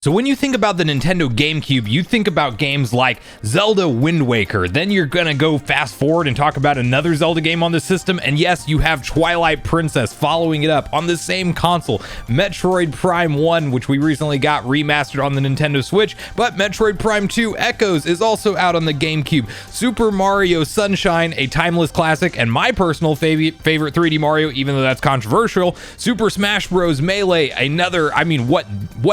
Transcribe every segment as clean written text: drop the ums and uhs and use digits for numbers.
So when you think about the Nintendo GameCube, you think about games like Zelda Wind Waker. Then you're gonna go fast forward and talk about another Zelda game on the system. And yes, you have Twilight Princess following it up on the same console. Metroid Prime 1, which we recently got remastered on the Nintendo Switch. But Metroid Prime 2 Echoes is also out on the GameCube. Super Mario Sunshine, a timeless classic, and my personal favorite 3D Mario, even though that's controversial. Super Smash Bros. Melee, another,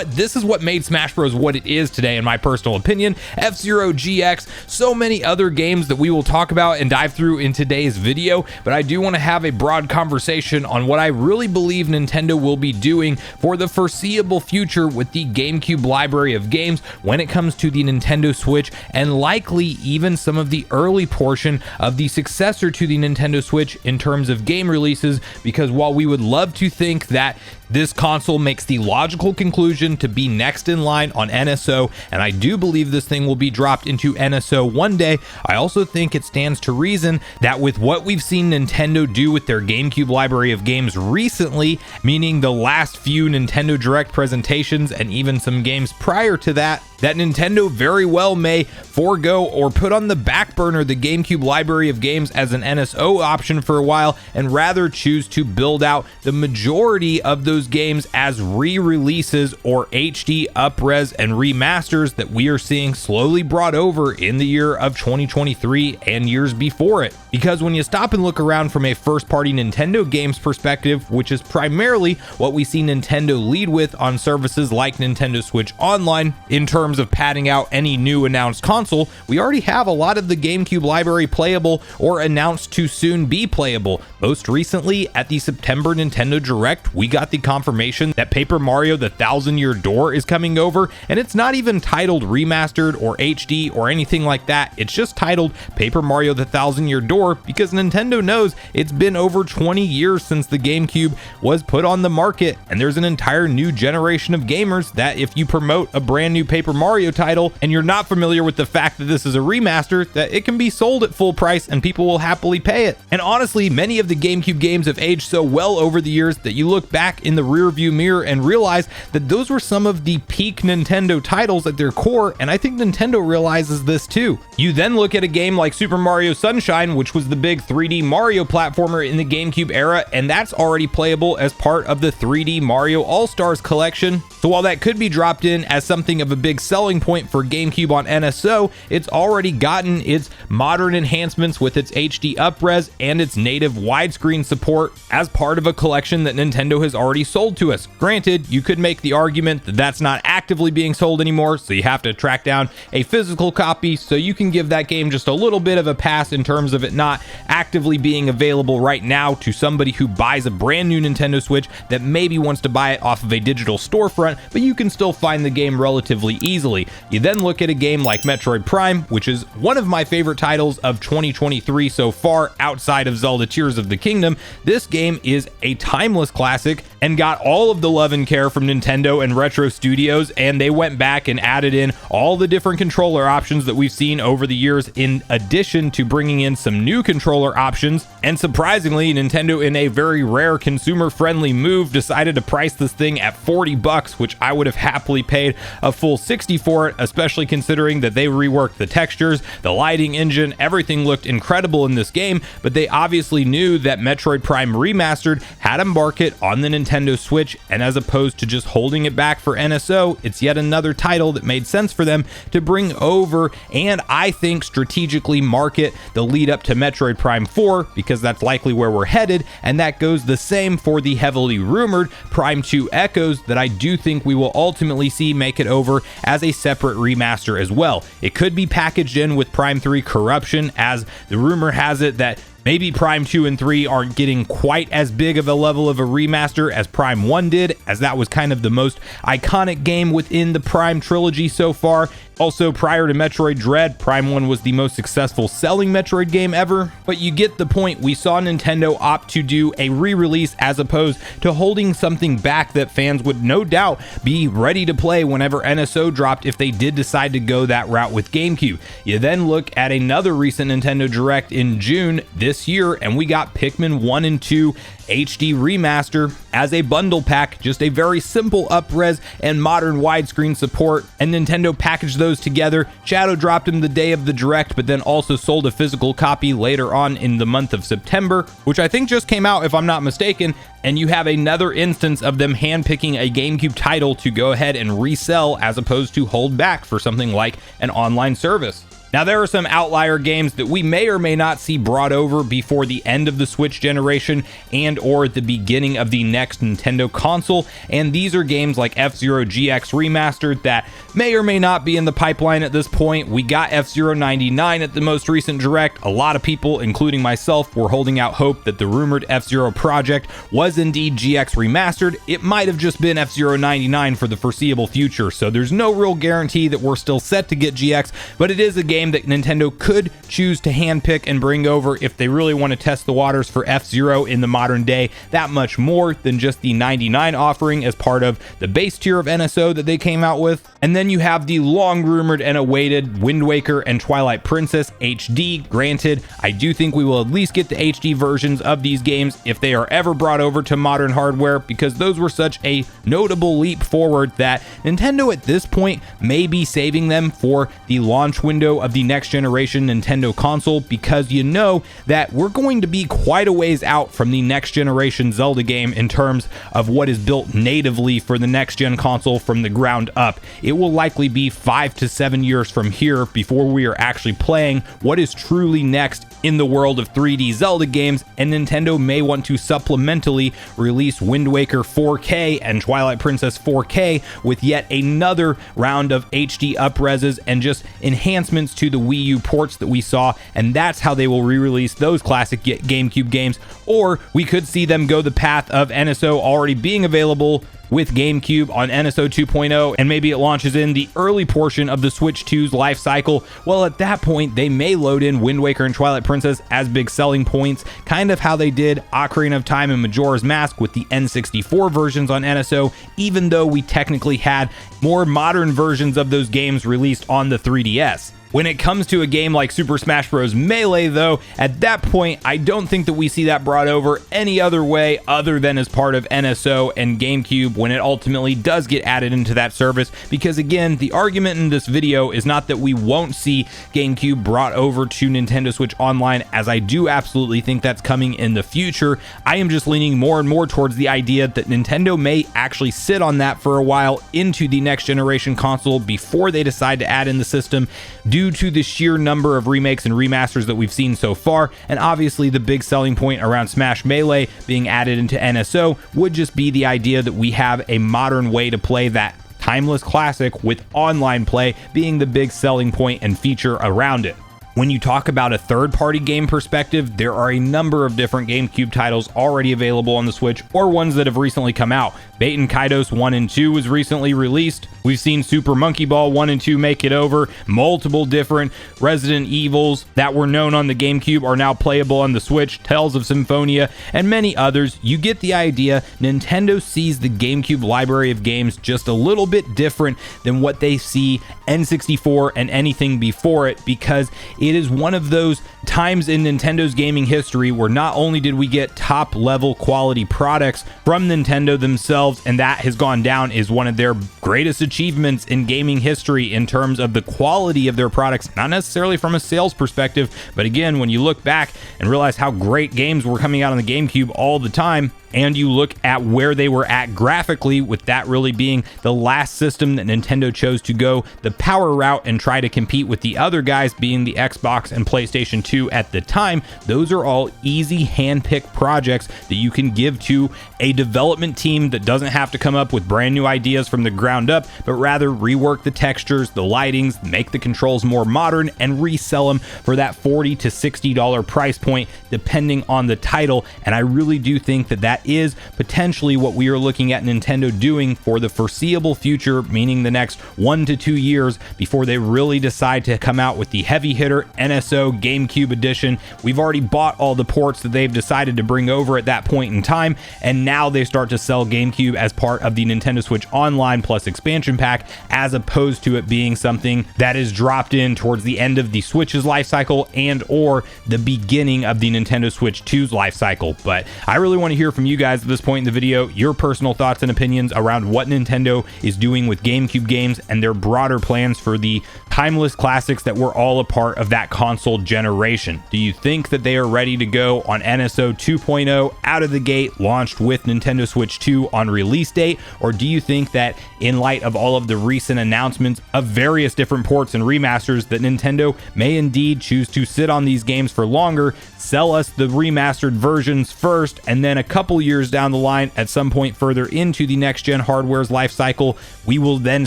this is what made Smash Bros. What it is today, in my personal opinion. FZero GX, so many other games that we will talk about and dive through in today's video, but I do want to have a broad conversation on what I really believe Nintendo will be doing for the foreseeable future with the GameCube library of games when it comes to the Nintendo Switch, and likely even some of the early portion of the successor to the Nintendo Switch in terms of game releases, because while we would love to think that this console makes the logical conclusion to be next in line on NSO, and I do believe this thing will be dropped into NSO one day, I also think it stands to reason that with what we've seen Nintendo do with their GameCube library of games recently, meaning the last few Nintendo Direct presentations and even some games prior to that Nintendo very well may forego or put on the back burner the GameCube library of games as an NSO option for a while, and rather choose to build out the majority of those games as re-releases or HD up-res and remasters that we are seeing slowly brought over in the year of 2023 and years before it. Because when you stop and look around from a first-party Nintendo games perspective, which is primarily what we see Nintendo lead with on services like Nintendo Switch Online, in terms of padding out any new announced console, we already have a lot of the GameCube library playable or announced to soon be playable. Most recently, at the September Nintendo Direct, we got the confirmation that Paper Mario The Thousand Year Door is coming over, and it's not even titled Remastered or HD or anything like that. It's just titled Paper Mario The Thousand Year Door because Nintendo knows it's been over 20 years since the GameCube was put on the market, and there's an entire new generation of gamers that if you promote a brand new Paper Mario title and you're not familiar with the fact that this is a remaster, that it can be sold at full price and people will happily pay it. And honestly, many of the GameCube games have aged so well over the years that you look back in the rear view mirror and realize that those were some of the peak Nintendo titles at their core, and I think Nintendo realizes this too. You then look at a game like Super Mario Sunshine, which was the big 3D Mario platformer in the GameCube era, and that's already playable as part of the 3D Mario All-Stars collection. So while that could be dropped in as something of a big selling point for GameCube on NSO, it's already gotten its modern enhancements with its HD up-res and its native widescreen support as part of a collection that Nintendo has already sold to us. Granted, you could make the argument that that's not actively being sold anymore, so you have to track down a physical copy, so you can give that game just a little bit of a pass in terms of it not actively being available right now to somebody who buys a brand new Nintendo Switch that maybe wants to buy it off of a digital storefront, but you can still find the game relatively easily. You then look at a game like Metroid Prime, which is one of my favorite titles of 2023 so far outside of Zelda Tears of the Kingdom. This game is a timeless classic and got all of the love and care from Nintendo and Retro Studios, and they went back and added in all the different controller options that we've seen over the years, in addition to bringing in some new controller options. And surprisingly, Nintendo, in a very rare consumer-friendly move, decided to price this thing at $40, which I would have happily paid a full $60 for it, especially considering that they reworked the textures, the lighting engine, everything looked incredible in this game, but they obviously knew that Metroid Prime Remastered had a market on the Nintendo Switch, and as opposed to just holding it back for NSO, it's yet another title that made sense for them to bring over, and I think strategically market the lead up to Metroid Prime 4, because that's likely where we're headed, and that goes the same for the heavily rumored Prime 2 Echoes that I do think we will ultimately see make it over as a separate remaster as well. It could be packaged in with Prime 3 Corruption, as the rumor has it that maybe Prime 2 and 3 aren't getting quite as big of a level of a remaster as Prime 1 did, as that was kind of the most iconic game within the Prime trilogy so far. Also, prior to Metroid Dread, Prime 1 was the most successful selling Metroid game ever, but you get the point. We saw Nintendo opt to do a re-release as opposed to holding something back that fans would no doubt be ready to play whenever NSO dropped if they did decide to go that route with GameCube. You then look at another recent Nintendo Direct in June this year, and we got Pikmin 1 and 2 HD Remaster as a bundle pack, just a very simple up-res and modern widescreen support, and Nintendo packaged those together, shadow dropped them the day of the Direct, but then also sold a physical copy later on in the month of September, which I think just came out if I'm not mistaken, and you have another instance of them handpicking a GameCube title to go ahead and resell as opposed to hold back for something like an online service. Now, there are some outlier games that we may or may not see brought over before the end of the Switch generation and or the beginning of the next Nintendo console, and these are games like FZero GX Remastered that may or may not be in the pipeline at this point. We got FZero 99 at the most recent Direct. A lot of people, including myself, were holding out hope that the rumored FZero project was indeed GX Remastered. It might have just been FZero 99 for the foreseeable future, so there's no real guarantee that we're still set to get GX, but it is a game that Nintendo could choose to handpick and bring over if they really want to test the waters for F-Zero in the modern day, that much more than just the 99 offering as part of the base tier of NSO that they came out with. And then you have the long rumored and awaited Wind Waker and Twilight Princess HD. Granted, I do think we will at least get the HD versions of these games if they are ever brought over to modern hardware, because those were such a notable leap forward that Nintendo at this point may be saving them for the launch window of the next generation Nintendo console, because you know that we're going to be quite a ways out from the next generation Zelda game in terms of what is built natively for the next gen console from the ground up. It will likely be 5 to 7 years from here before we are actually playing what is truly next in the world of 3D Zelda games, and Nintendo may want to supplementally release Wind Waker 4K and Twilight Princess 4K with yet another round of HD upreses and just enhancements to the Wii U ports that we saw, and that's how they will re-release those classic GameCube games. Or we could see them go the path of NSO already being available with GameCube on NSO 2.0, and maybe it launches in the early portion of the Switch 2's life cycle. Well, at that point, they may load in Wind Waker and Twilight Princess as big selling points, kind of how they did Ocarina of Time and Majora's Mask with the N64 versions on NSO, even though we technically had more modern versions of those games released on the 3DS. When it comes to a game like Super Smash Bros. Melee, though, at that point, I don't think that we see that brought over any other way other than as part of NSO and GameCube when it ultimately does get added into that service, because again, the argument in this video is not that we won't see GameCube brought over to Nintendo Switch Online, as I do absolutely think that's coming in the future. I am just leaning more and more towards the idea that Nintendo may actually sit on that for a while into the next generation console before they decide to add in the system, due to the sheer number of remakes and remasters that we've seen so far. And obviously the big selling point around Smash Melee being added into NSO would just be the idea that we have a modern way to play that timeless classic, with online play being the big selling point and feature around it. When you talk about a third-party game perspective, there are a number of different GameCube titles already available on the Switch, or ones that have recently come out. Baten Kaitos 1 and 2 was recently released. We've seen Super Monkey Ball 1 and 2 make it over. Multiple different Resident Evils that were known on the GameCube are now playable on the Switch. Tales of Symphonia, and many others. You get the idea. Nintendo sees the GameCube library of games just a little bit different than what they see N64 and anything before it, because it is one of those times in Nintendo's gaming history where not only did we get top level quality products from Nintendo themselves, and that has gone down as one of their greatest achievements in gaming history in terms of the quality of their products, not necessarily from a sales perspective, but again, when you look back and realize how great games were coming out on the GameCube all the time, and you look at where they were at graphically, with that really being the last system that Nintendo chose to go the power route and try to compete with the other guys, being the Xbox and PlayStation 2 at the time. Those are all easy hand-picked projects that you can give to a development team that doesn't have to come up with brand new ideas from the ground up, but rather rework the textures, the lightings, make the controls more modern, and resell them for that $40 to $60 price point, depending on the title. And I really do think that that is potentially what we are looking at Nintendo doing for the foreseeable future, meaning the next 1 to 2 years before they really decide to come out with the heavy hitter NSO GameCube edition. We've already bought all the ports that they've decided to bring over at that point in time, and now they start to sell GameCube as part of the Nintendo Switch Online Plus expansion pack, as opposed to it being something that is dropped in towards the end of the Switch's life cycle and or the beginning of the Nintendo Switch 2's life cycle. But I really want to hear from you guys at this point in the video, your personal thoughts and opinions around what Nintendo is doing with GameCube games and their broader plans for the timeless classics that were all a part of that console generation. Do you think that they are ready to go on NSO 2.0 out of the gate, launched with Nintendo Switch 2 on release date? Or do you think that in light of all of the recent announcements of various different ports and remasters, that Nintendo may indeed choose to sit on these games for longer, sell us the remastered versions first, and then a couple years down the line, at some point further into the next gen hardware's life cycle, we will then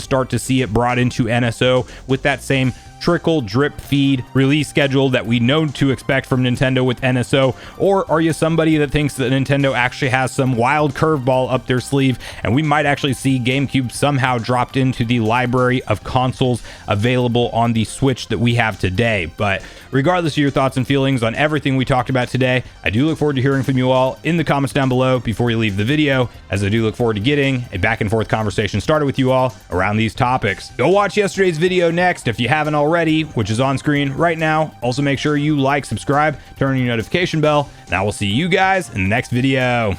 start to see it brought into NSO with that same trickle drip feed release schedule that we know to expect from Nintendo with NSO? Or are you somebody that thinks that Nintendo actually has some wild curveball up their sleeve and we might actually see GameCube somehow dropped into the library of consoles available on the Switch that we have today? But regardless of your thoughts and feelings on everything we talked about today, I do look forward to hearing from you all in the comments down below before you leave the video, as I do look forward to getting a back and forth conversation started with you all around these topics. Go watch yesterday's video next if you haven't already, which is on screen right now. Also make sure you like, subscribe, turn on your notification bell, and I will see you guys in the next video.